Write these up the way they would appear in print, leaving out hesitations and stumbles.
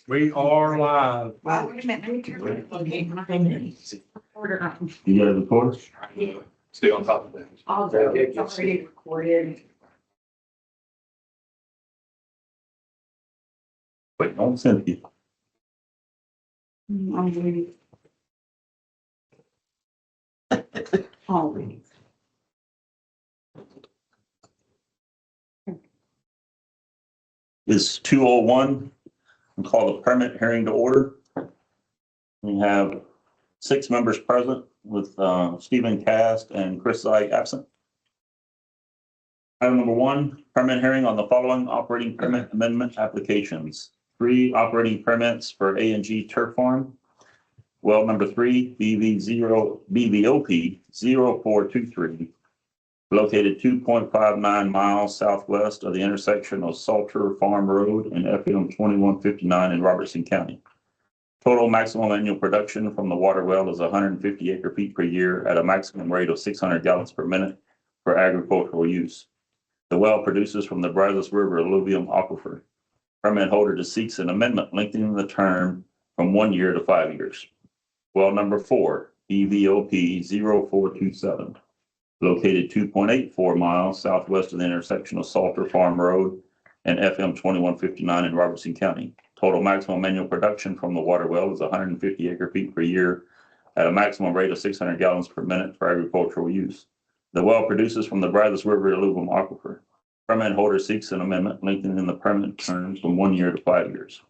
We are live. Well, wait a minute, let me turn it on. Order. You got a recorder? Stay on top of that. Although it's already recorded. Wait, don't send you. I'm ready. Already. It's 2:01. And call the permit hearing to order. We have 6 members present with Stephen Cast and Chris Ike absent. Item number 1, permit hearing on the following operating permit amendment applications. 3 operating permits for A&G Turf Farm. Well, number 3, BVOP 0423, located 2.59 miles southwest of the intersection of Salter Farm Road and FM 2159 in Robertson County. Total maximum annual production from the water well is 150 acre-feet per year at a maximum rate of 600 gallons per minute for agricultural use. The well produces from the Brazos River alluvium aquifer. Permit holder seeks an amendment lengthening the term from 1 year to 5 years. Well number 4, BVOP 0427. Located 2.84 miles southwest of the intersection of Salter Farm Road and FM 2159 in Robertson County. Total maximum annual production from the water well is 150 acre-feet per year at a maximum rate of 600 gallons per minute for agricultural use. The well produces from the Brazos River alluvium aquifer. Permit holder seeks an amendment lengthening the permit term from 1 year to 5 years.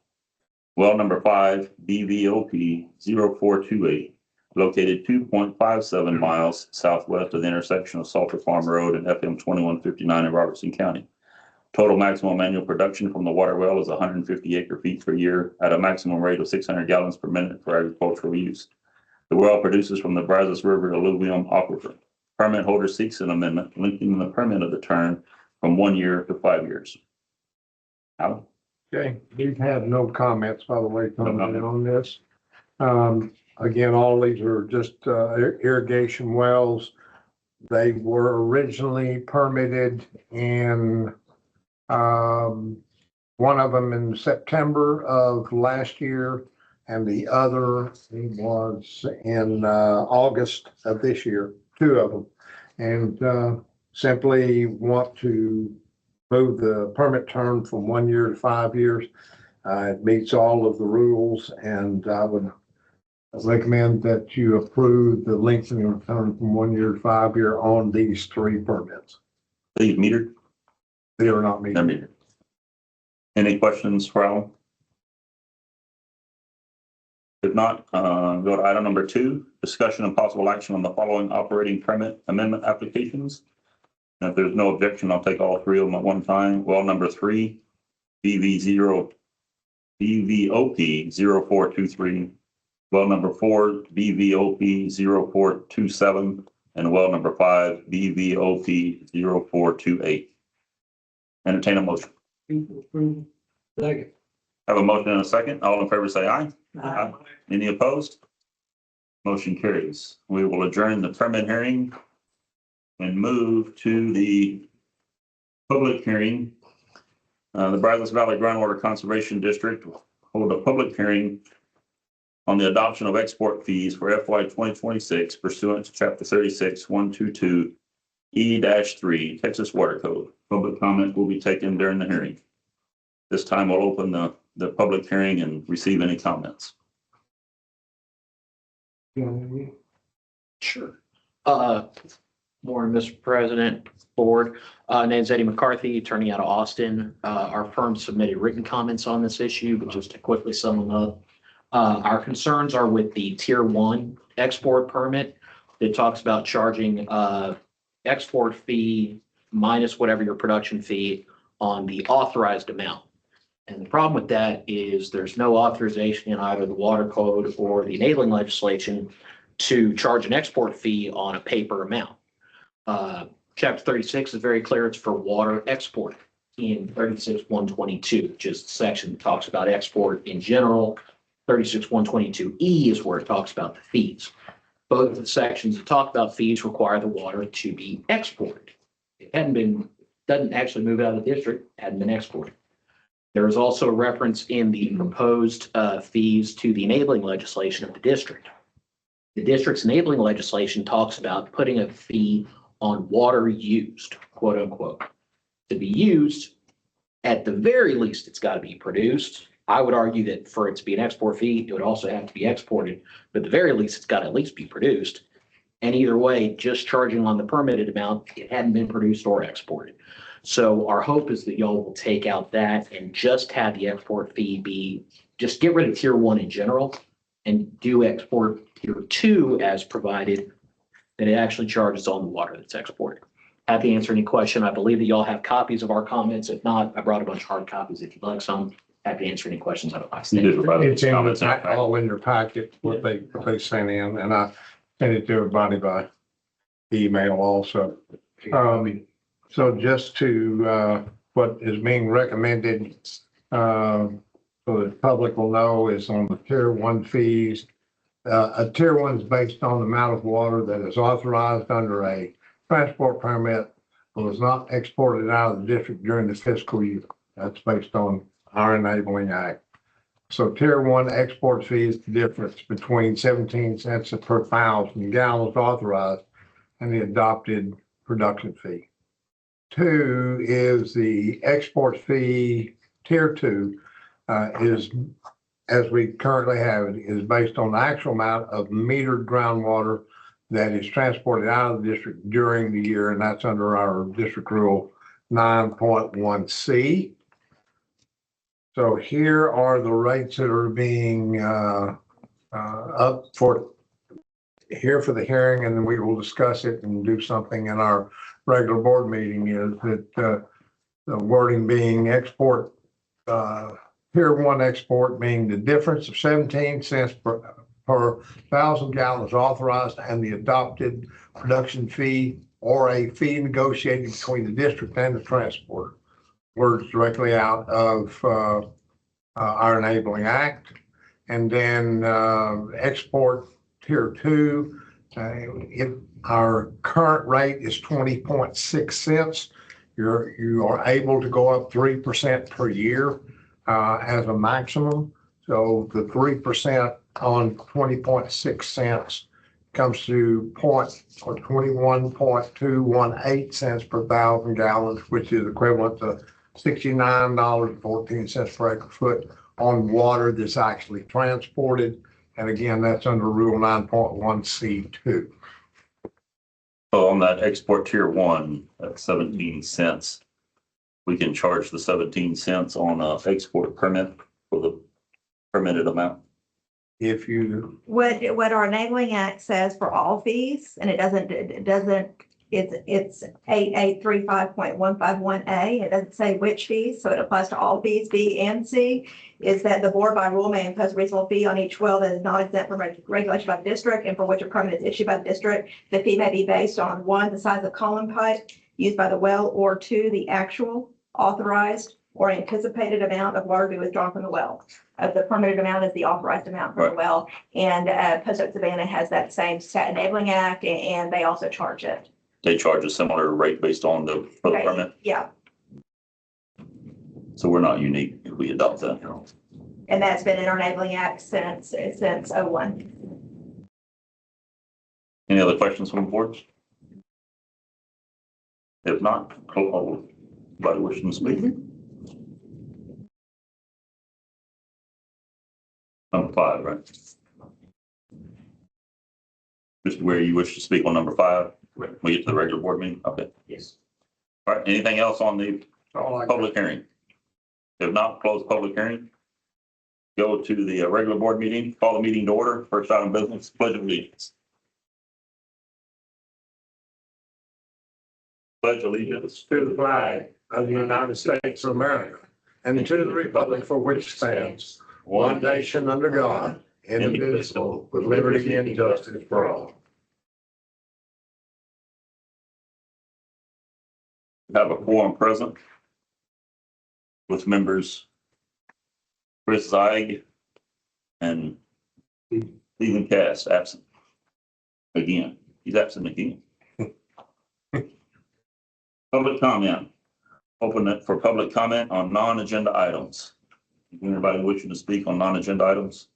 Well number 5, BVOP 0428. Located 2.57 miles southwest of the intersection of Salter Farm Road and FM 2159 in Robertson County. Total maximum annual production from the water well is 150 acre-feet per year at a maximum rate of 600 gallons per minute for agricultural use. The well produces from the Brazos River alluvium aquifer. Permit holder seeks an amendment lengthening the permit of the term from 1 year to 5 years. Alan? Okay, we've had no comments, by the way, coming in comment. on this. Again, all these are just irrigation wells. They were originally permitted in one of them in September of last year, and the other was in August of this year, 2 of them. And simply want to move the permit term from 1 year to 5 years. It meets all of the rules, and I would recommend that you approve the lengthening of term from 1 year to 5 year on these 3 permits. Please metered. They are not They're meeting. metered. Any questions for Alan? If not, go to item number 2, discussion and possible action on the following operating permit amendment applications. And if there's no objection, I'll take all 3 of them at one time. Well number 3, BVOP 0423. Well number 4, BVOP 0427. And well number 5, BVOP 0428. Entertain a motion. Second. Have a motion and a second. All in favor say aye. Aye. Any opposed? Motion carries. We will adjourn the permit hearing and move to the public hearing. The Brazos Valley Groundwater Conservation District will hold a public hearing on the adoption of export fees for FY2026 pursuant to Chapter 36, 122 E-3 Texas Water Code. Public comment will be taken during the hearing. This time we'll open the public hearing and receive any comments. Sure. Morning, Mr. President, Board. Name's Eddie McCarthy, attorney out of Austin. Our firm submitted written comments on this issue, but just to quickly sum them up. Our concerns are with the Tier 1 export permit. It talks about charging export fee minus whatever your production fee on the authorized amount. And the problem with that is there's no authorization in either the water code or the enabling legislation to charge an export fee on a paper amount. Chapter 36 is very clear. It's for water export in 36.122, which is the section that talks about export in general. 36.122E is where it talks about the fees. Both of the sections that talk about fees require the water to be exported. It doesn't actually move out of the district, hadn't been exported. There is also a reference in the proposed fees to the enabling legislation of the district. The district's enabling legislation talks about putting a fee on water used, quote unquote. To be used, at the very least, it's got to be produced. I would argue that for it to be an export fee, it would also have to be exported, but at the very least, it's got to at least be produced. And either way, just charging on the permitted amount, it hadn't been produced or exported. So our hope is that y'all will take out that and just have the export fee be, just get rid of tier 1 in general and do export tier 2 as provided, that it actually charges on the water that's exported. Happy to answer any question. I believe that y'all have copies of our comments. If not, I brought a bunch of hard copies if you'd like some. Happy to answer any questions otherwise. You did provide It's in comments the, in the packet. all in your packet, what they sent in, and I sent it to everybody by email also. So just to, what is being recommended, so the public will know, is on the tier 1 fees. A tier 1 is based on the amount of water that is authorized under a transport permit but was not exported out of the district during the fiscal year. That's based on our enabling act. So tier 1 export fee is the difference between 17 cents per 1,000 gallons authorized and the adopted production fee. 2 is the export fee. Tier 2 is, as we currently have it, is based on the actual amount of metered groundwater that is transported out of the district during the year, and that's under our district rule 9.1C. So here are the rates that are being up for here for the hearing, and then we will discuss it and do something in our regular board meeting. Is that the wording being export, tier 1 export being the difference of 17 cents per 1,000 gallons authorized and the adopted production fee, or a fee negotiated between the district and the transporter. Words directly out of our enabling act. And then export tier 2, our current rate is 20.6 cents. You are able to go up 3% per year as a maximum. So the 3% on 20.6 cents comes to 21.218 cents per 1,000 gallons, which is equivalent to $69.14 per acre foot on water that's actually transported. And again, that's under Rule 9.1C2. So on that export tier 1 at 17 cents, we can charge the 17 cents on a export permit for the permitted amount. If you, What our enabling act says for all fees, and it's 8835.151A. It doesn't say which fees, so it applies to all fees, B and C, is that the board by rule may impose a reasonable fee on each well that is not exempt from regulation by the district and for which a permit is issued by the district. The fee may be based on 1, the size of column pipe used by the well, or 2, the actual authorized or anticipated amount of water to be withdrawn from the well. The permitted amount is the authorized amount from the well. And Post Oak Savannah has that same enabling act, and they also charge it. They charge a similar rate based on the for the permit. Yeah, So we're not unique if we adopt that. and that's been in our enabling act since 01. Any other questions from the board? If not, anybody wishing to speak? Number 5, right? Mr. Ware, you wish to speak on number 5? We get to the regular board meeting? Okay. Yes. All right, anything else on the all I public hearing? If not, close public hearing. Go to the regular board meeting, call the meeting to order. First item of business, pledge of allegiance. Pledge allegiance to the flag of the United States of America and to the republic for which stands one nation under God, indivisible, with liberty and justice for all. Have a quorum present with members Chris Zeig and Stephen Cass absent. Again, he's absent again. Public comment Open it for public comment on non-agenda items. Anybody wishing to speak on non-agenda items?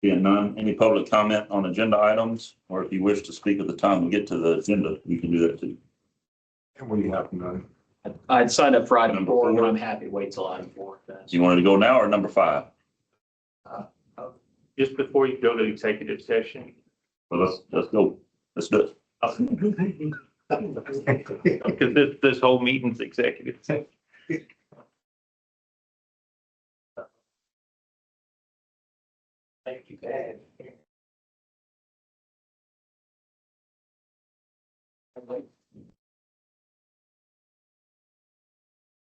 Being none, any public comment on agenda items, or if you wish to speak at the time we get to the agenda, you can do that too. And we have none. I'd signed up for item Number 4, but four. I'm happy to wait till item 4. Do you want to go now or number 5? Just before you go to executive session. Well, let's go. Let's do it. Because this whole meeting's executive. Thank you, Dad.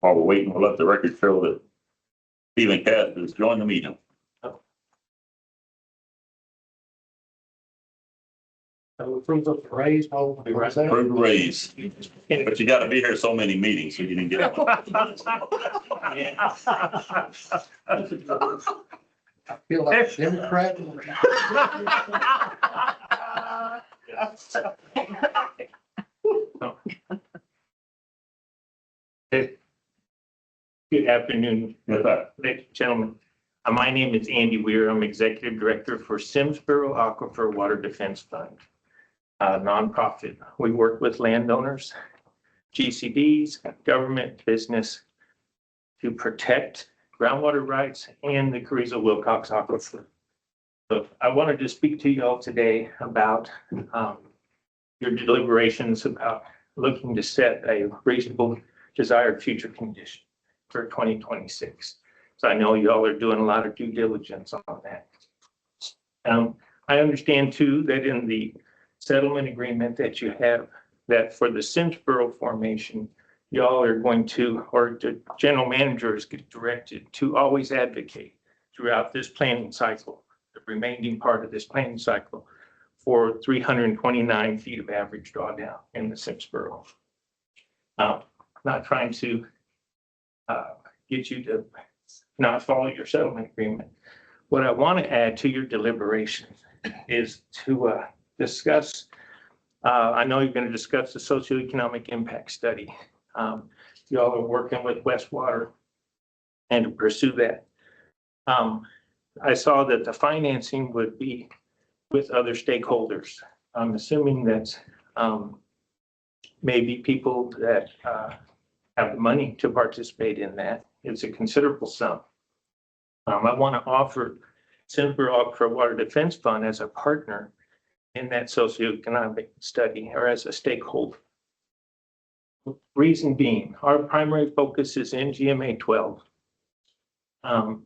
While we're waiting, we'll let the record show that Stephen Cass has joined the meeting. Approve of raise, oh, what's that? Approve the raise. But you got to be here so many meetings, so you didn't get one. I feel like a Democrat. Good afternoon, Yes, sir. ladies and gentlemen. My name is Andy Weir. I'm Executive Director for Simsboro Aquifer Water Defense Fund, a nonprofit. We work with landowners, GCDs, government, business to protect groundwater rights and the Carrizo-Wilcox Aquifer. So I wanted to speak to you all today about your deliberations about looking to set a reasonable desired future condition for 2026. So I know y'all are doing a lot of due diligence on that. I understand too that in the settlement agreement that you have, that for the Simsboro formation, y'all are going to, or the general manager is directed to always advocate throughout this planning cycle, the remaining part of this planning cycle, for 329 feet of average drawdown in the Simsboro. Not trying to get you to not follow your settlement agreement. What I want to add to your deliberations is to discuss, I know you're going to discuss the socioeconomic impact study. Y'all are working with Westwater and to pursue that. I saw that the financing would be with other stakeholders. I'm assuming that maybe people that have the money to participate in that. It's a considerable sum. I want to offer Simsboro Aquifer Water Defense Fund as a partner in that socioeconomic study or as a stakeholder. Reason being, our primary focus is in GMA 12. And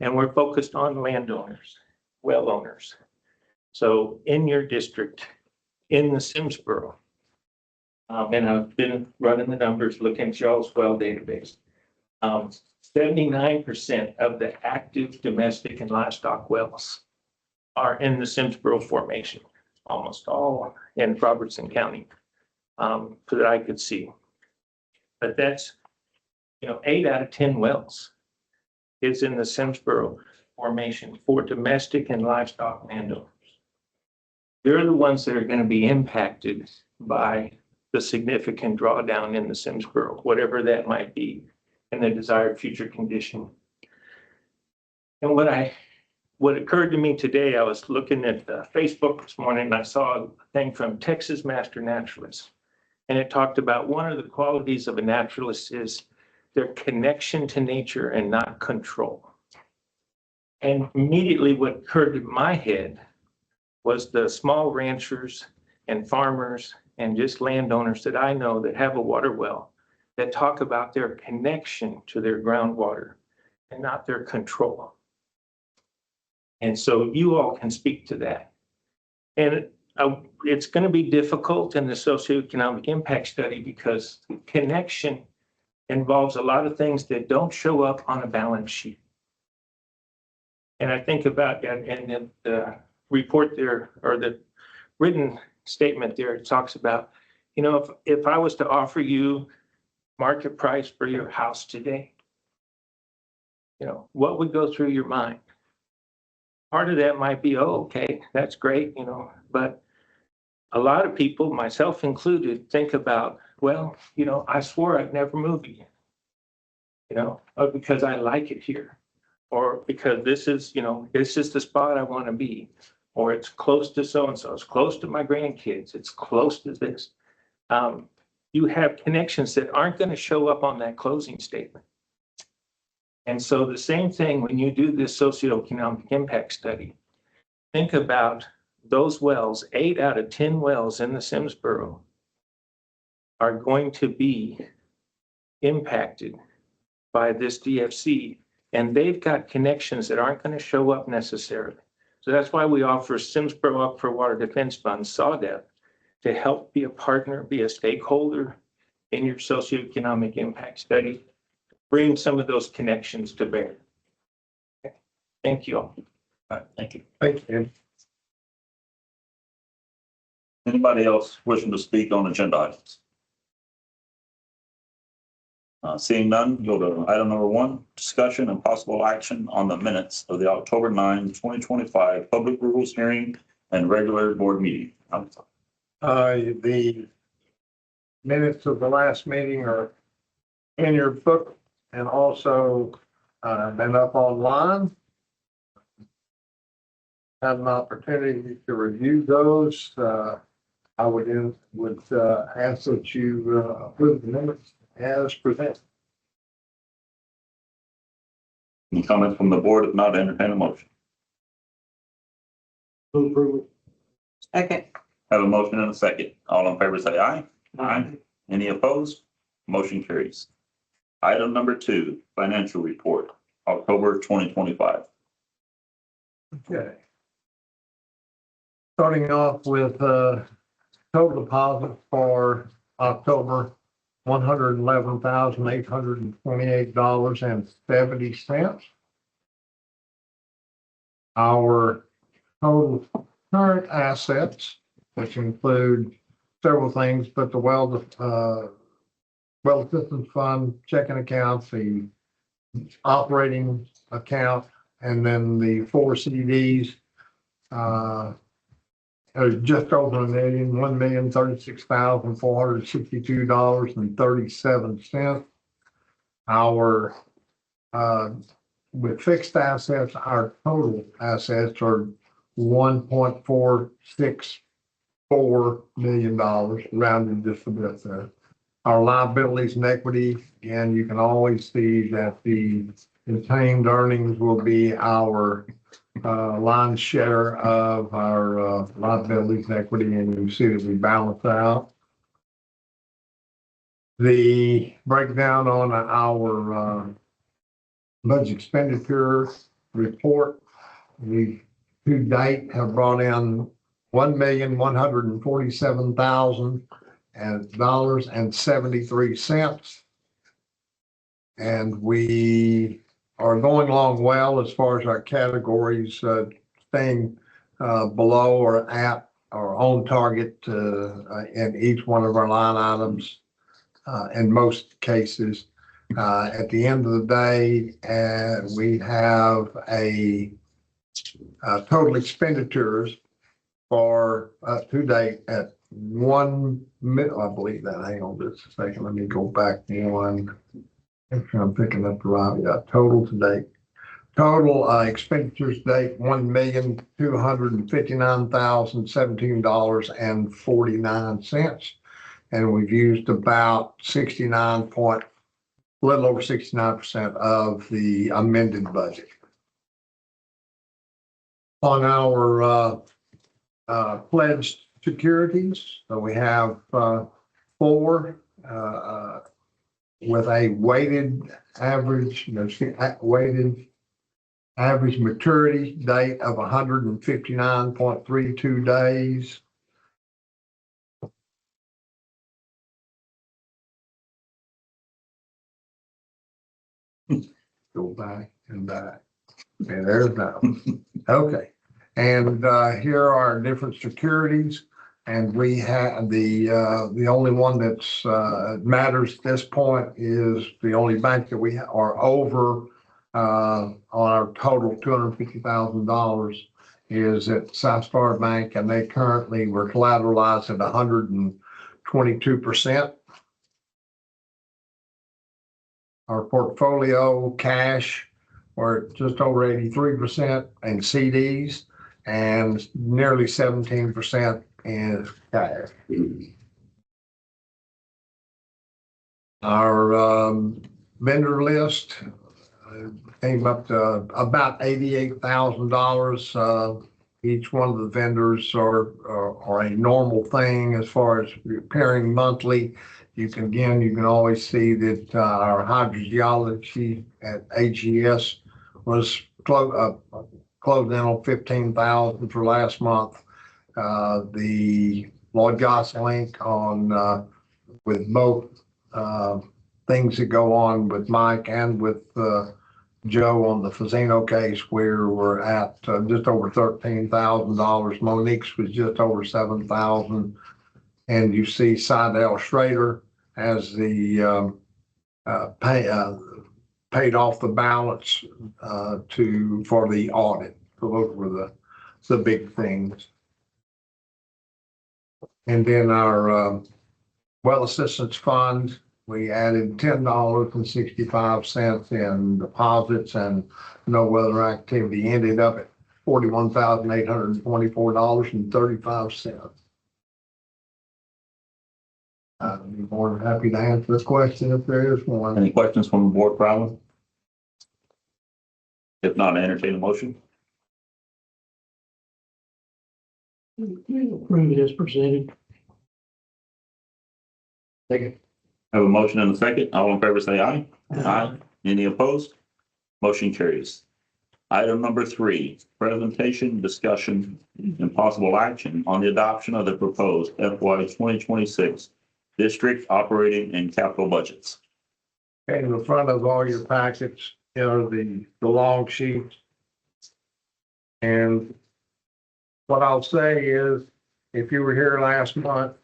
we're focused on landowners, well owners. So in your district, in the Simsboro, and I've been running the numbers, looking at y'all's well database. 79% of the active domestic and livestock wells are in the Simsboro formation, almost all in Robertson County, so that I could see. But that's, 8 out of 10 wells is in the Simsboro formation for domestic and livestock landowners. They're the ones that are going to be impacted by the significant drawdown in the Simsboro, whatever that might be, in the desired future condition. And what occurred to me today, I was looking at Facebook this morning and I saw a thing from Texas Master Naturalists. And it talked about one of the qualities of a naturalist is their connection to nature and not control. And immediately what occurred to my head was the small ranchers and farmers and just landowners that I know that have a water well that talk about their connection to their groundwater and not their control. And so you all can speak to that. And it's going to be difficult in the socioeconomic impact study because connection involves a lot of things that don't show up on a balance sheet. And I think about that, and the report there, or the written statement there, it talks about, if I was to offer you market price for your house today, what would go through your mind? Part of that might be, oh, okay, that's great, but a lot of people, myself included, think about well, I swore I'd never move again. Because I like it here. Or because this is the spot I want to be. Or it's close to so-and-so, it's close to my grandkids, it's close to this. You have connections that aren't going to show up on that closing statement. And so the same thing when you do this socioeconomic impact study, think about those wells, 8 out of 10 wells in the Simsboro are going to be impacted by this DFC, and they've got connections that aren't going to show up necessarily. So that's why we offer Simsboro Up for Water Defense Fund, SAWDEF, to help be a partner, be a stakeholder in your socioeconomic impact study, bring some of those connections to bear. Okay. Thank you all. All right, thank you. Thank you. Anybody else wishing to speak on agenda items? Seeing none, go to item number 1, discussion and possible action on the minutes of the October 9, 2025 public rules hearing and regular board meeting. The minutes of the last meeting are in your book and also been up online. Had an opportunity to review those. I would ask that you approve the minutes as presented. Any comments from the board? If not, entertain a motion. Okay. Have a motion and a second. All in favor say aye. Aye. Any opposed? Motion carries. Item number 2, financial report, October 2025. Okay. Starting off with total deposit for October, $111,828.70. Our total current assets, which include several things, but the well assistance fund, checking accounts, the operating account, and then the 4 CDs, just over $1 million, $1,036,462.37. Our with fixed assets, our total assets are $1.464 million, rounded just a bit there. Our liabilities and equity, again, you can always see that the retained earnings will be our lion's share of our liabilities and equity, and you see that we balance out. The breakdown on our budget expenditure report, we to date have brought in $1,147,000.73, and we are going along well as far as our categories, staying below or at or on target in each one of our line items in most cases. At the end of the day, we have a total expenditures for to date at I believe that. Hang on just a second. Let me go back one. If I'm picking up the right, total to date. Total expenditures date $1,259,017.49, and we've used about little over 69% of the amended budget. On our pledged securities, so we have 4 with a weighted average maturity date of 159.32 days. Go back and back. Okay, there's that one. Okay. And here are our different securities. And we have the only one that's matters at this point is the only bank that we are over on our total $250,000 is at South Star Bank, and they currently were collateralized at 122%. Our portfolio cash, we're just over 83% in CDs and nearly 17% in cash. Our vendor list came up to about $88,000. Each one of the vendors are a normal thing as far as repairing monthly. You can always see that our hydrogeology at AGS was closed in on 15,000 for last month. The Lloyd Gosselink on with both things that go on with Mike and with Joe on the Fazino case, where we're at just over $13,000. Monique's was just over 7,000. And you see Seidel Schrader as the paid off the balance for the audit. So those were the big things. And then our well assistance fund, we added $10.65 in deposits, and no other activity ended up at $41,824.35. I'd be more than happy to answer this question if there is one. Any questions from the board, Problem? If not, I entertain a motion. Approve it as presented. Second. I have a motion and a second. All in favor say aye. Aye. Any opposed? Motion carries. Item number 3, presentation, discussion, and possible action on the adoption of the proposed FY2026 district operating and capital budgets. In the front of all your packets, the long sheet. And what I'll say is, if you were here last month,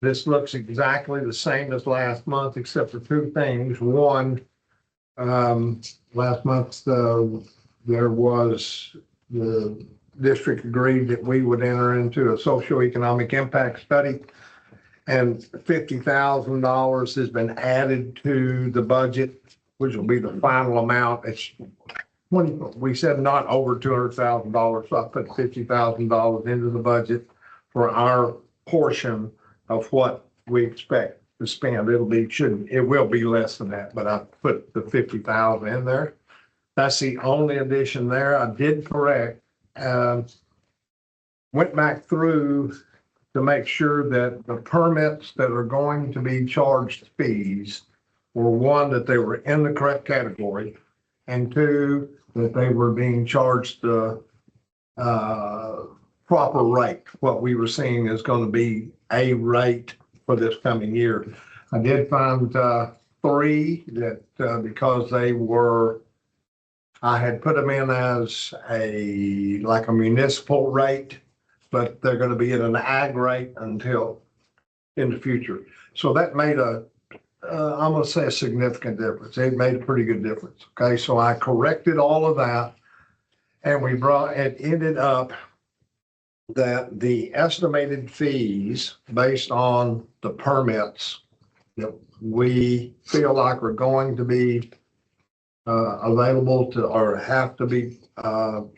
this looks exactly the same as last month, except for 2 things. One, last month, there was the district agreed that we would enter into a socioeconomic impact study, and $50,000 has been added to the budget, which will be the final amount. It's 20, we said not over $200,000, so I put $50,000 into the budget for our portion of what we expect to spend. It will be less than that, but I put the 50,000 in there. That's the only addition there. I did correct, went back through to make sure that the permits that are going to be charged fees were, 1, that they were in the correct category, and 2, that they were being charged the proper rate. What we were seeing is going to be a rate for this coming year. I did find 3 that because they were, I had put them in as like a municipal rate, but they're going to be at an ag rate until in the future. So that made I'm going to say a significant difference. It made a pretty good difference. Okay, so I corrected all of that, and it ended up that the estimated fees based on the permits that we feel like are going to be available to, or have to be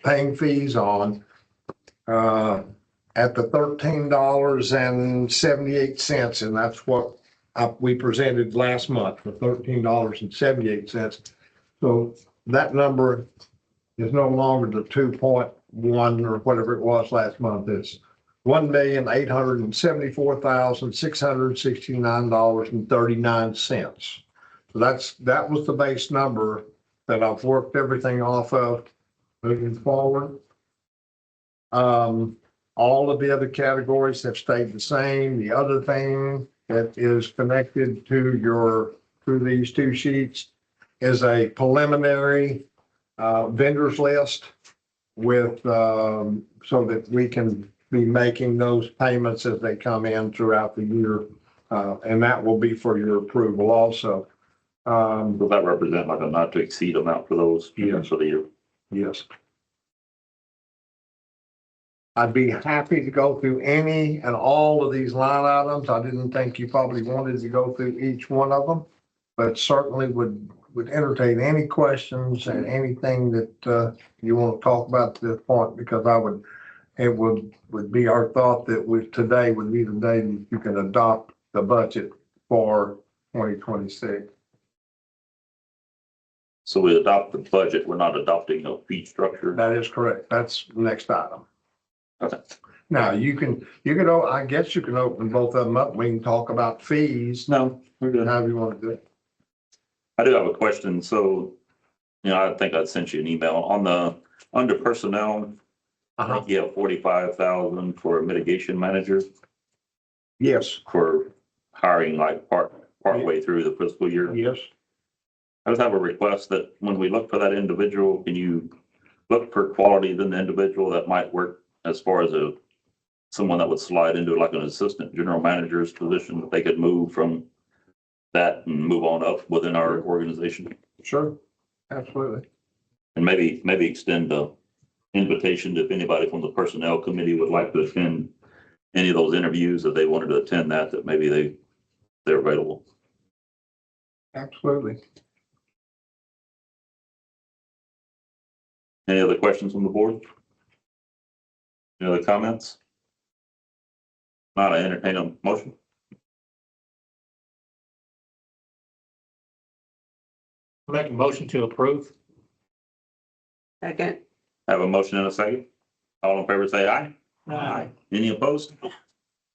paying fees on, at the $13.78, and that's what we presented last month for $13.78. So that number is no longer the 2.1 or whatever it was last month. It's $1,874,669.39. So that was the base number that I've worked everything off of moving forward. All of the other categories have stayed the same. The other thing that is connected to these 2 sheets is a preliminary vendors list with so that we can be making those payments as they come in throughout the year, and that will be for your approval also. Will that represent like a not to exceed amount for those? Yes. For the year? Yes. I'd be happy to go through any and all of these line items. I didn't think you probably wanted to go through each one of them. but certainly would entertain any questions and anything that, you want to talk about to this point, because it would be our thought that today would be the day that you can adopt the budget for 2026. So we adopt the budget, we're not adopting a fee structure. That is correct. That's the next item. Okay. Now, I guess you can open both of them up. We can talk about fees, No, we're good. however you want to do it. I do have a question. So, I think I sent you an email under personnel. I think you have 45,000 for a mitigation manager Yes, for hiring like partway through the fiscal year. yes. I just have a request that when we look for that individual, can you look for qualities in the individual that might work as far as someone that would slide into like an assistant general manager's position, that they could move from that and move on up within our organization? Sure, absolutely. And maybe extend the invitation to if anybody from the personnel committee would like to attend any of those interviews, if they wanted to attend that maybe they're available. Absolutely. Any other questions from the board? Any other comments? Not, I entertain a motion. Make a motion to approve. Second. Have a motion and a second. All in favor, say aye. Aye. Any opposed?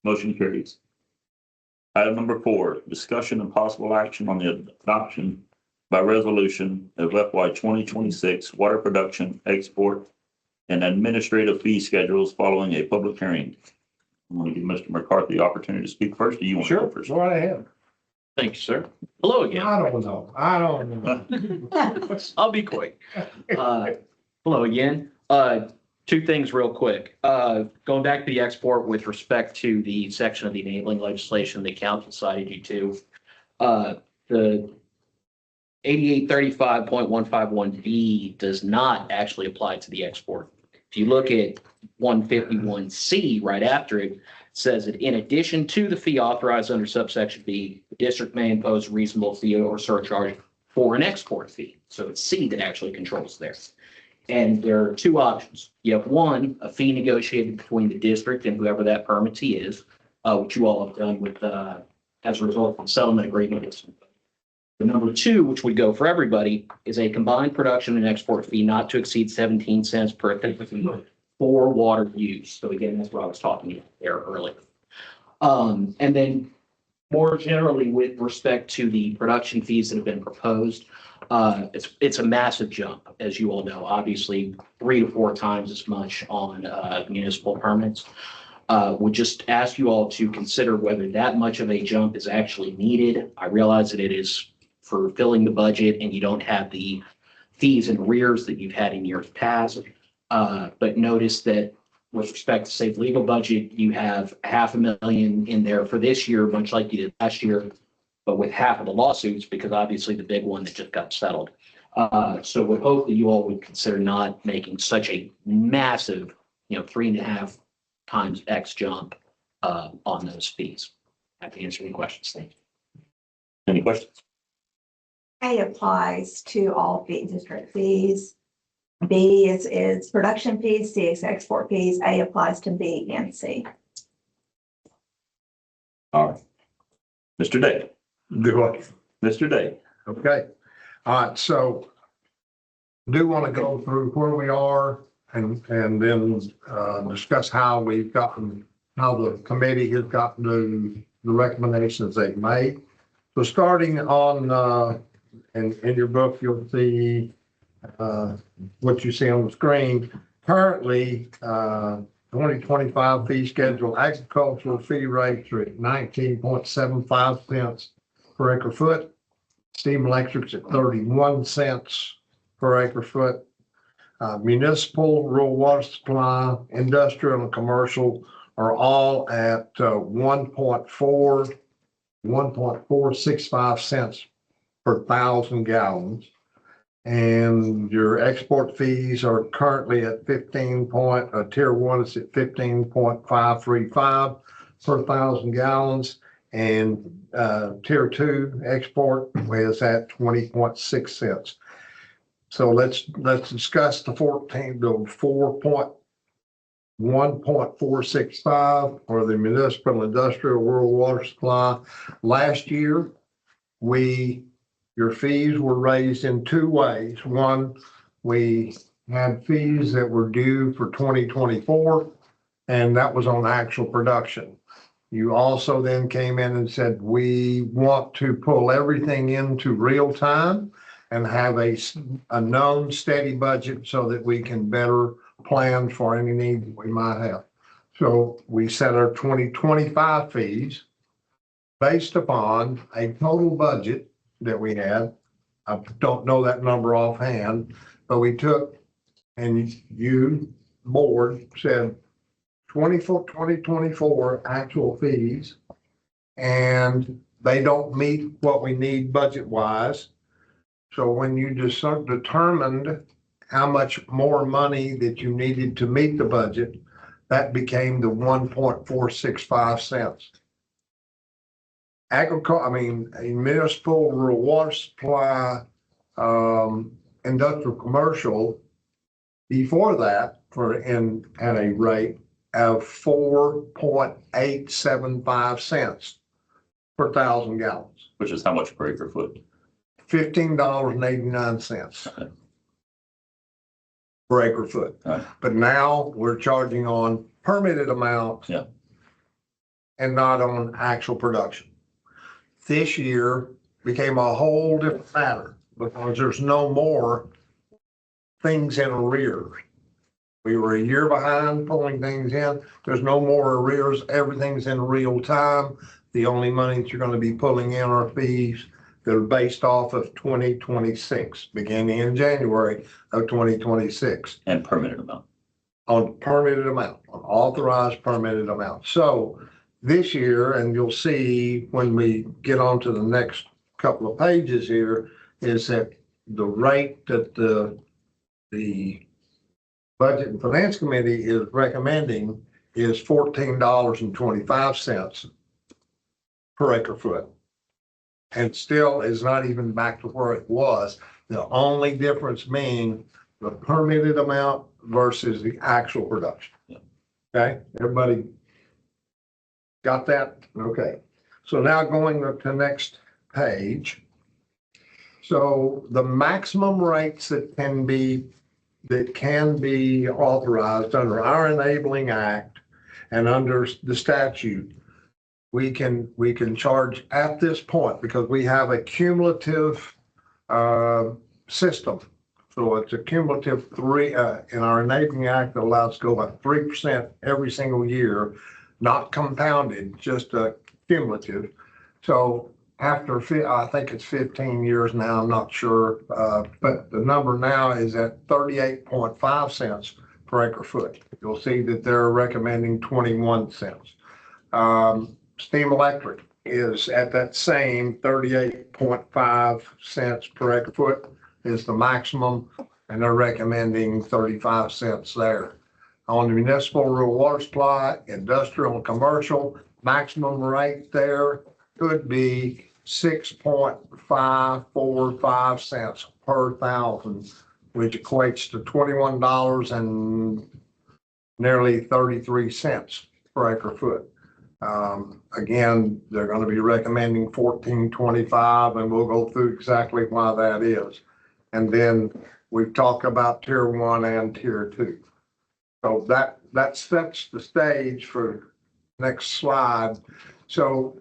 Motion carries. Item number 4, discussion and possible action on the adoption by resolution of FY 2026 water production, export, and administrative fee schedules following a public hearing. I want to give Mr. McCarthy the opportunity to speak first. Do you want to go Sure, first? go right ahead. Thank you, sir. Hello again. I don't know. I'll be quick. Hello again. 2 things real quick. Going back to the export with respect to the section of the enabling legislation the council cited you to. The 8835.151B does not actually apply to the export. If you look at 151C right after it, says that in addition to the fee authorized under subsection B, the district may impose a reasonable fee or surcharge for an export fee. So it's C that actually controls there. And there are 2 options. You have 1, a fee negotiated between the district and whoever that permittee is, which you all have done with, as a result of the settlement agreement. The number 2, which would go for everybody, is a combined production and export fee not to exceed 17 cents per ton for water use. So again, that's what I was talking about there earlier. And then more generally with respect to the production fees that have been proposed, it's a massive jump, as you all know, obviously 3 to 4 times as much on municipal permits. Would just ask you all to consider whether that much of a jump is actually needed. I realize that it is for filling the budget and you don't have the fees and arrears that you've had in years past. But notice that with respect to safe legal budget, you have $500,000 in there for this year, much like you did last year, but with half of the lawsuits, because obviously the big one that just got settled. So we hope that you all would consider not making such a massive, 3.5 times X jump on those fees. Happy to answer any questions. Thank you. Any questions? A applies to all district fees. B is production fees, C is export fees. A applies to B and C. All right. Mr. Day. Do it. Mr. Day. Okay. All right, so do want to go through where we are and then discuss how the committee has gotten to the recommendations they've made. So starting on, in your book, you'll see what you see on the screen. Currently, 2025 fee schedule, agricultural fee rates are at 19.75 cents per acre foot. Steam electric's at 31 cents per acre foot. Municipal, rural water supply, industrial and commercial are all at 1.465 cents per 1,000 gallons. And your export fees are currently at tier 1 is at 15.535 per 1,000 gallons. And tier 2 export is at 20.6 cents. So let's discuss the 1.465 for the municipal industrial rural water supply. Last year, your fees were raised in two ways. One, we had fees that were due for 2024, and that was on actual production. You also then came in and said, we want to pull everything into real time and have a known steady budget so that we can better plan for any need we might have. So we set our 2025 fees based upon a total budget that we had. I don't know that number offhand, but we took, and you, board, said 2024 actual fees, and they don't meet what we need budget-wise. So when you just determined how much more money that you needed to meet the budget, that became the 1.465 cents. A municipal rural water supply, industrial commercial, before that at a rate of 4.875 cents per 1,000 gallons, Which is how much per acre foot? $15.89 per acre foot. Right. But now we're charging on permitted amount. Yeah. And not on actual production. This year became a whole different matter because there's no more things in arrears. We were a year behind pulling things in. There's no more arrears. Everything's in real time. The only money that you're going to be pulling in are fees that are based off of 2026, beginning in January of 2026. And permitted amount. On permitted amount, on authorized permitted amount. So this year, and you'll see when we get on to the next couple of pages here, is that the rate that the Budget and Finance Committee is recommending is $14.25 per acre foot. And still is not even back to where it was. The only difference being the permitted amount versus the actual production. Okay, everybody got that? Okay. So now going up to the next page. So the maximum rates that can be authorized under our enabling act and under the statute, we can charge at this point because we have a cumulative system. So it's a cumulative in our enabling act that allows to go by 3% every single year, not compounded, just a cumulative. So after, I think it's 15 years now, I'm not sure, but the number now is at 38.5 cents per acre foot. You'll see that they're recommending 21 cents. Steam electric is at that same 38.5 cents per acre foot is the maximum, and they're recommending 35 cents there. On the municipal rural water supply, industrial and commercial, maximum rate there could be 6.545 cents per thousand, which equates to $21 and nearly 33 cents per acre foot. Again, they're going to be recommending 14.25, and we'll go through exactly why that is. And then we've talked about tier 1 and tier 2. So that sets the stage for next slide. So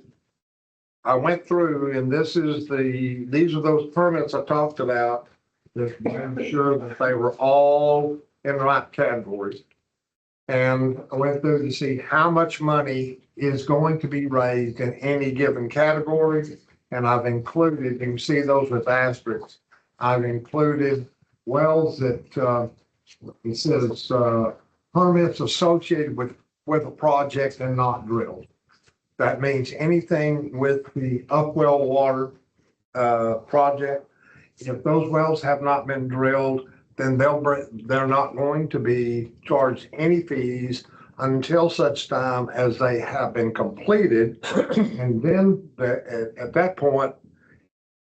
I went through, and these are those permits I talked about that made sure that they were all in the right categories. And I went through to see how much money is going to be raised in any given category. And I've included, you can see those with asterisks. I've included wells that it says permits associated with a project and not drilled. That means anything with the upwell water project. If those wells have not been drilled, then they're not going to be charged any fees until such time as they have been completed. And then at that point,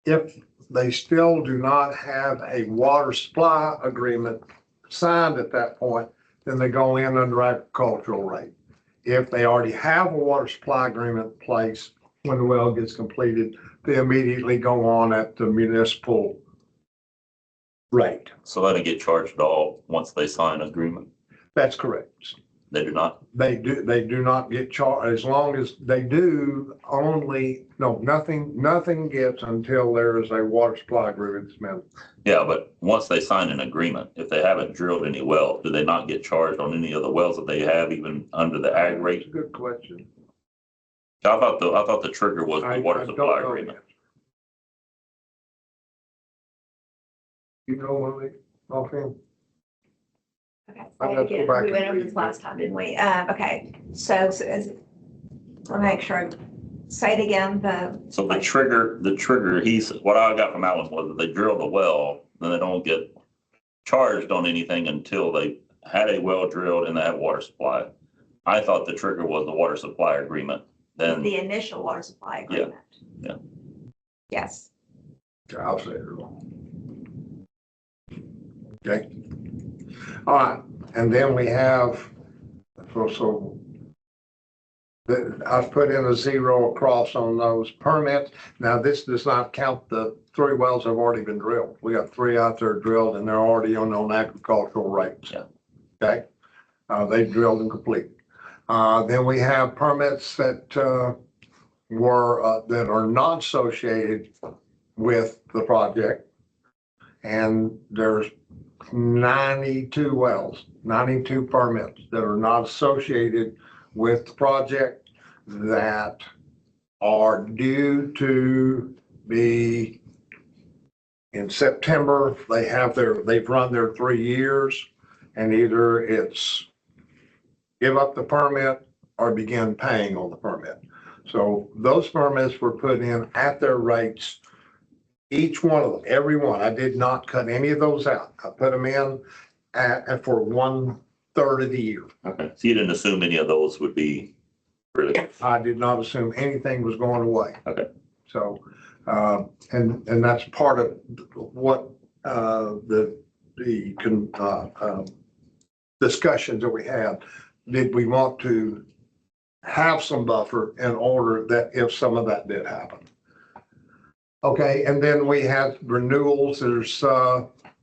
if they still do not have a water supply agreement signed at that point, then they go in under agricultural rate. If they already have a water supply agreement in place, when the well gets completed, they immediately go on at the municipal rate. So they don't get charged at all once they sign an agreement? That's correct. They do not? They do not get charged as long as they do only, no, nothing gets until there is a water supply agreement that's met. Yeah, but once they sign an agreement, if they haven't drilled any wells, do they not get charged on any of the wells that they have, even under the ag That's rate? a good question. I thought the trigger was I the water don't supply know agreement. yet. You know, Malik, offhand? Okay, I'd say have it to go again. back We and went over read this last time, didn't we? Okay, so let me make sure. Say it again, So the trigger, what I got from Alan was that they drill the well, then they don't get charged on anything until they had a well drilled and they have water supply. I thought the trigger was the water supply agreement. Then, the initial water supply Yeah, agreement. yeah. Yes. Okay, I'll say it wrong. Okay. All right, and then we have, I've put in a 0 across on those permits. Now, this does not count the 3 wells that have already been drilled. We got 3 out there drilled and they're already on agricultural rates. Yeah. Okay, they drilled and completed. Then we have permits that that are not associated with the project. And there's 92 wells, 92 permits that are not associated with the project that are due to be in September. They've run their 3 years, and either it's give up the permit or begin paying on the permit. So those permits were put in at their rates. Each one of them, every one. I did not cut any of those out. I put them in for 1/3 of the year. okay, so you didn't assume any of those would be really, I did not assume anything was going away. Okay. So, and that's part of what discussions that we had. Did we want to have some buffer in order that if some of that did happen? Okay, and then we have renewals. There's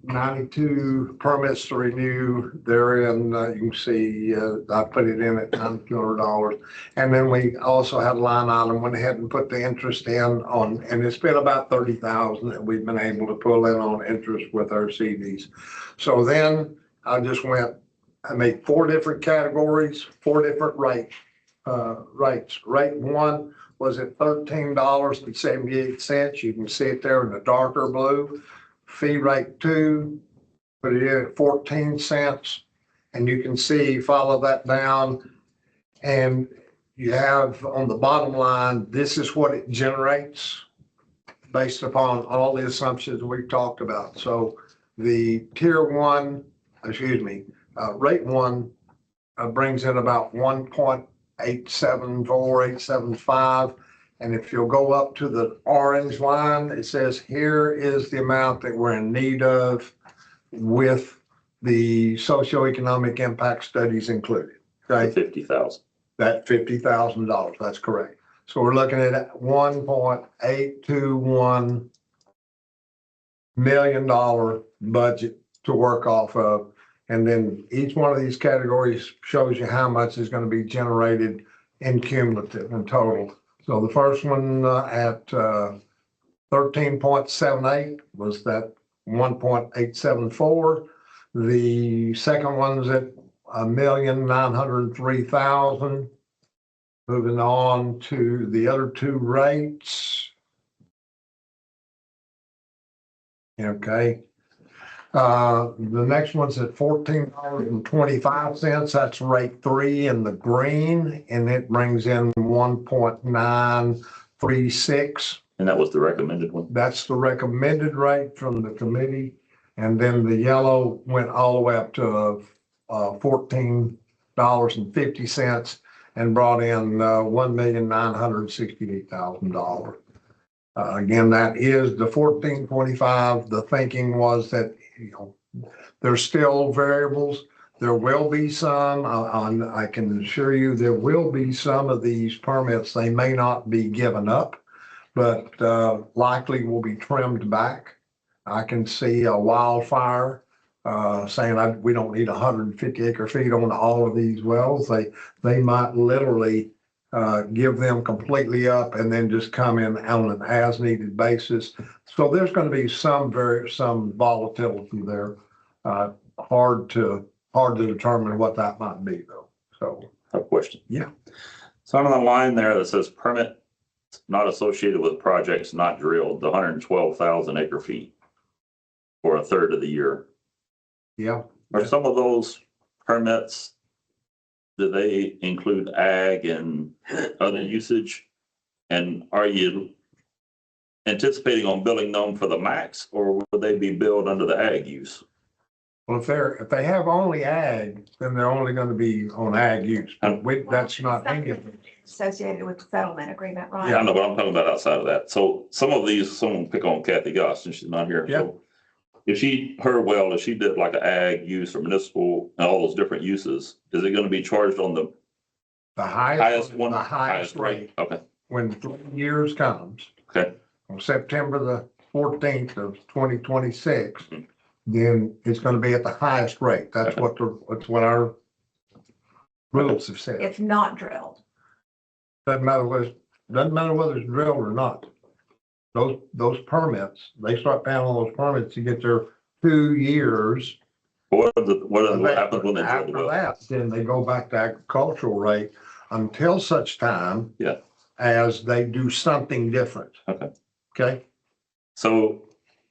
92 permits to renew. They're in, you can see, I put it in at $9,200. And then we also had a line item, went ahead and put the interest in on, and it's been about 30,000 that we've been able to pull in on interest with our CDs. So then I made 4 different categories, 4 different rates. Rate 1 was at $13.78. You can see it there in the darker blue. Fee rate 2, put it in at 14 cents. And you can see, follow that down. And you have on the bottom line, this is what it generates based upon all the assumptions we've talked about. So the rate 1 brings in about 1.875. And if you'll go up to the orange line, it says here is the amount that we're in need of with the socioeconomic impact studies included. Okay, 50,000. that $50,000, that's correct. So we're looking at $1.821 million budget to work off of. And then each one of these categories shows you how much is going to be generated in cumulative and total. So the first one at 13.78 was that 1.874. The second one's at 1,903,000. Moving on to the other 2 rates. Okay. The next one's at $14.25. That's rate 3 in the green, and it brings in 1.936. And that was the recommended one? That's the recommended rate from the committee. And then the yellow went all the way up to 14 $1,000,000.50 and brought in $1,968,000. Again, that is the 1425. The thinking was that, there's still variables. There will be some, I can assure you, there will be some of these permits, they may not be given up, but likely will be trimmed back. I can see a wildfire saying we don't need 150 acre feet on all of these wells. They might literally give them completely up and then just come in on an as needed basis. So there's going to be some volatility there. Hard to determine what that might be though. So. I have a question. Yeah. So on the line there that says permit not associated with projects not drilled, the 112,000 acre feet for a third of the year. Yeah. Are some of those permits, do they include ag and other usage? And are you anticipating on billing them for the max, or will they be billed under the ag use? Well, if they have only ag, then they're only going to be on ag use. But that's not any of them. Associated with the settlement agreement, right? Yeah, I know, but I'm talking about outside of that. So some of these, someone pick on Kathy Goss and she's not here. Yeah. So if she did like an ag use or municipal and all those different uses, is it going to be charged on the highest one? The highest rate. Okay. When 3 years comes. Okay. On September the 14th of 2026, then it's going to be at the highest rate. That's what our rules have said. It's not drilled. Doesn't matter whether it's drilled or not. Those permits, they start paying on those permits to get their 2 years. What happens when they drill the After well? that, then they go back to agricultural rate until such time. Yeah. As they do something different. Okay. Okay. So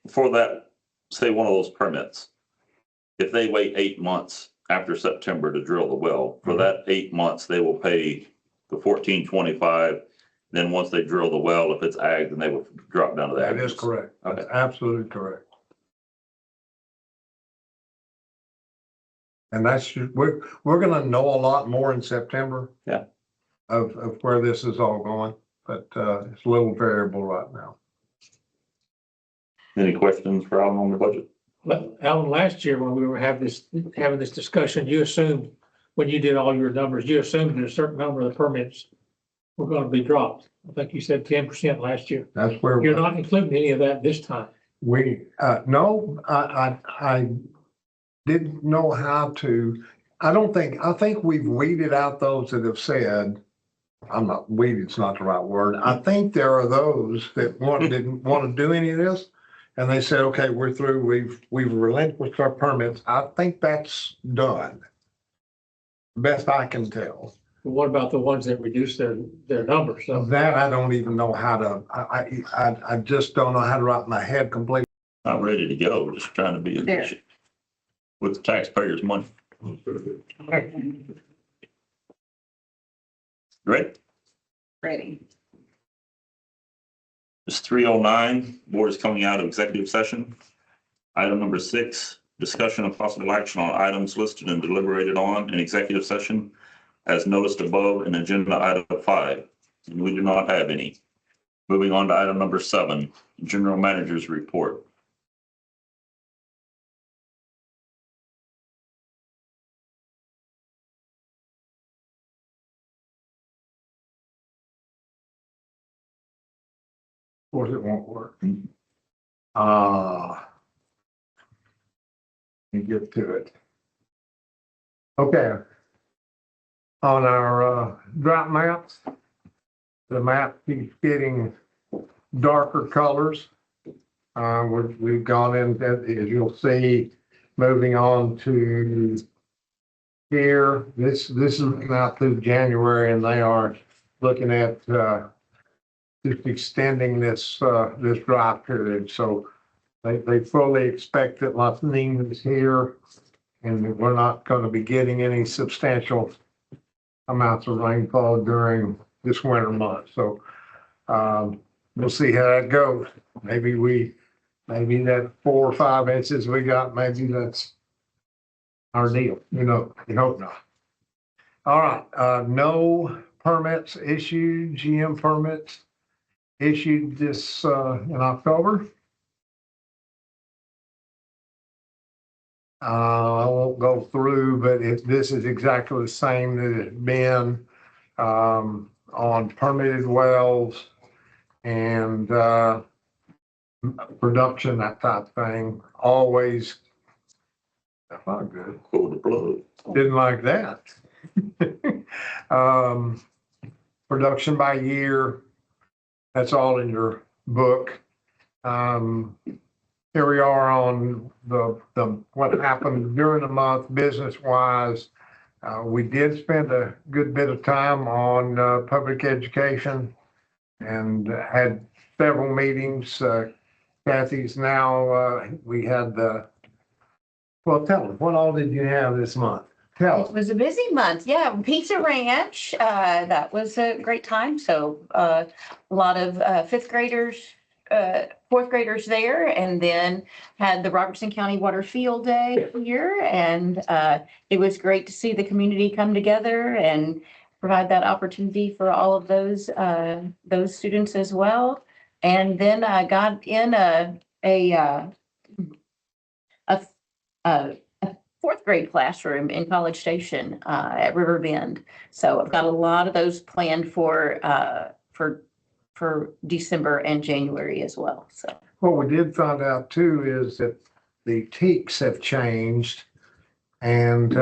for that, say one of those permits, if they wait 8 months after September to drill the well, for that 8 months, they will pay the 1425. Then once they drill the well, if it's ag, then they will drop down to that. That is correct. That's Okay. absolutely correct. And we're going to know a lot more in September. Yeah. Of where this is all going, but it's a little variable right now. Any questions for Alan on the budget? Alan, last year when we were having this discussion, you assumed, when you did all your numbers, you assumed that a certain number of the permits were going to be dropped. I think you said 10% last year. That's where You're not including any of that this time. no, I didn't know how to. I think we've weeded out those that have said, weeded's not the right word. I think there are those that didn't want to do any of this. And they said, okay, we're through. We've relinquished our permits. I think that's done. Best I can tell. But what about the ones that reduced their numbers? So That I don't even know how to, I just don't know how to wrap my head completely. Not ready to go, just trying to be efficient with the taxpayers' money. Great. Ready. It's 3:09. Board is coming out of executive session. Item number 6, discussion of possible action on items listed and deliberated on in executive session as noticed above in agenda item 5. And we do not have any. Moving on to item number 7, general manager's report. Of course, it won't work. Let me get to it. Okay. On our drought maps, the map keeps getting darker colors. We've gone into, as you'll see, moving on to here. This is now through January, and they are looking at just extending this dry period. So they fully expect that La Nina is here, and we're not going to be getting any substantial amounts of rainfall during this winter month. So we'll see how that goes. Maybe that 4 or 5 inches we got, maybe that's our deal. You hope not. All right, no permits issued, GM permits issued this, in October. I won't go through, but this is exactly the same that it's been, on permitted wells and, production, that type of thing, always. That's not good. Pull the plug. Didn't like that. Production by year, that's all in your book. Here we are on what happened during the month, business wise. We did spend a good bit of time on, public education and had several meetings. Kathy's now, we had well, tell them, what all did you have this month? Tell It us. was a busy month. Yeah, Pizza Ranch, that was a great time. So, a lot of, fifth graders, fourth graders there, and then had the Robertson County Water Field Day here. And, it was great to see the community come together and provide that opportunity for all of those students as well. And then I got in a fourth grade classroom in College Station at River Bend. So I've got a lot of those planned for December and January as well. So What we did find out too is that the teaks have changed and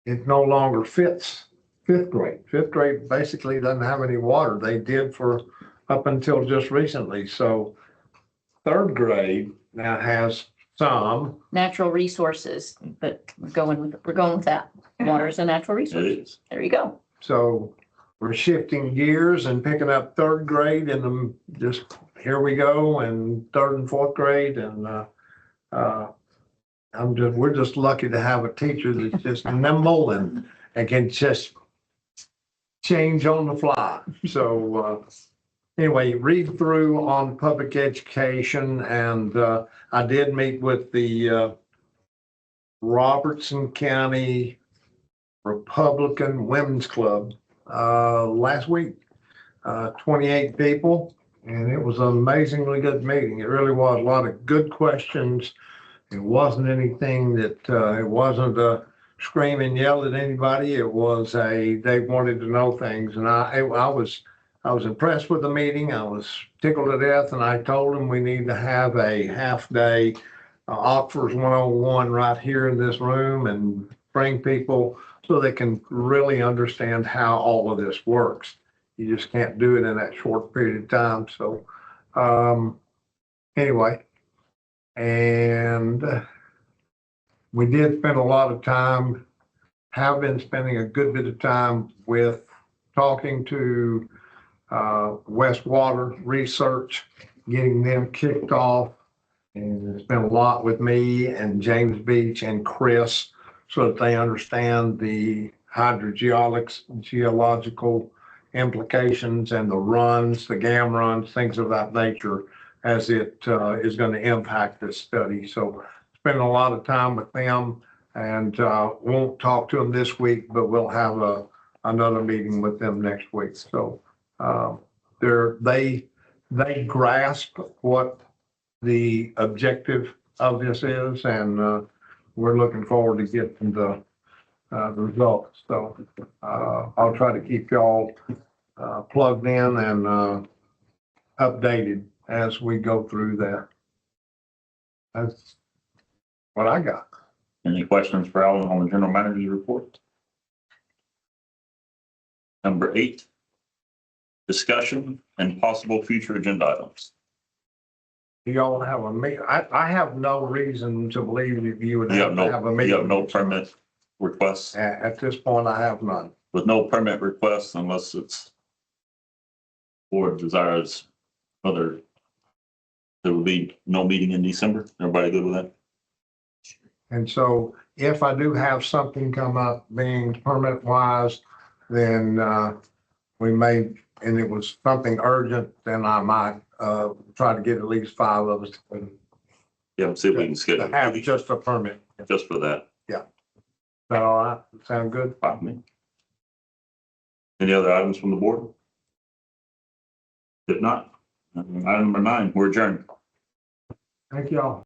it no longer fits fifth grade. Fifth grade basically doesn't have any water. They did for up until just recently. So third grade now has some. natural resources, but we're going with that. Water is a natural It resource. is. There you go. So we're shifting gears and picking up third grade and just here we go and third and fourth grade and we're just lucky to have a teacher that's just nimble and can just change on the fly. So anyway, read through on public education and I did meet with the Robertson County Republican Women's Club last week. 28 people, and it was an amazingly good meeting. It really was a lot of good questions. It wasn't anything that it wasn't a scream and yell at anybody. It was they wanted to know things, and I was impressed with the meeting. I was tickled to death, and I told them we need to have a half day Oxford's 101 right here in this room and bring people so they can really understand how all of this works. You just can't do it in that short period of time. So anyway, and we did spend a lot of time, have been spending a good bit of time with talking to West Water Research, getting them kicked off. And it's been a lot with me and James Beach and Chris so that they understand the geological implications and the runs, the GAM runs, things of that nature as it is going to impact this study. So spending a lot of time with them and won't talk to them this week, but we'll have another meeting with them next week. So they grasp what the objective of this is, and we're looking forward to getting the results. So I'll try to keep y'all plugged in and updated as we go through that. That's what I got. Any questions for Alan on the general manager's report? Number 8, discussion and possible future agenda items. Do y'all have a meeting? I have no reason to believe that you would You have have to have a no, meeting. you have no permit requests, At this point, I have none. with no permit requests unless it's board desires other. There will be no meeting in December. Everybody good with that? And so if I do have something come up being permit wise, then we may, and it was something urgent, then I might try to get at least 5 of us Yeah, see if we can to schedule a have meeting just a permit. Is just for that. that all right? Sound good? Fine with me. Any other items from the board? If not, item number 9, we're adjourned. Thank y'all.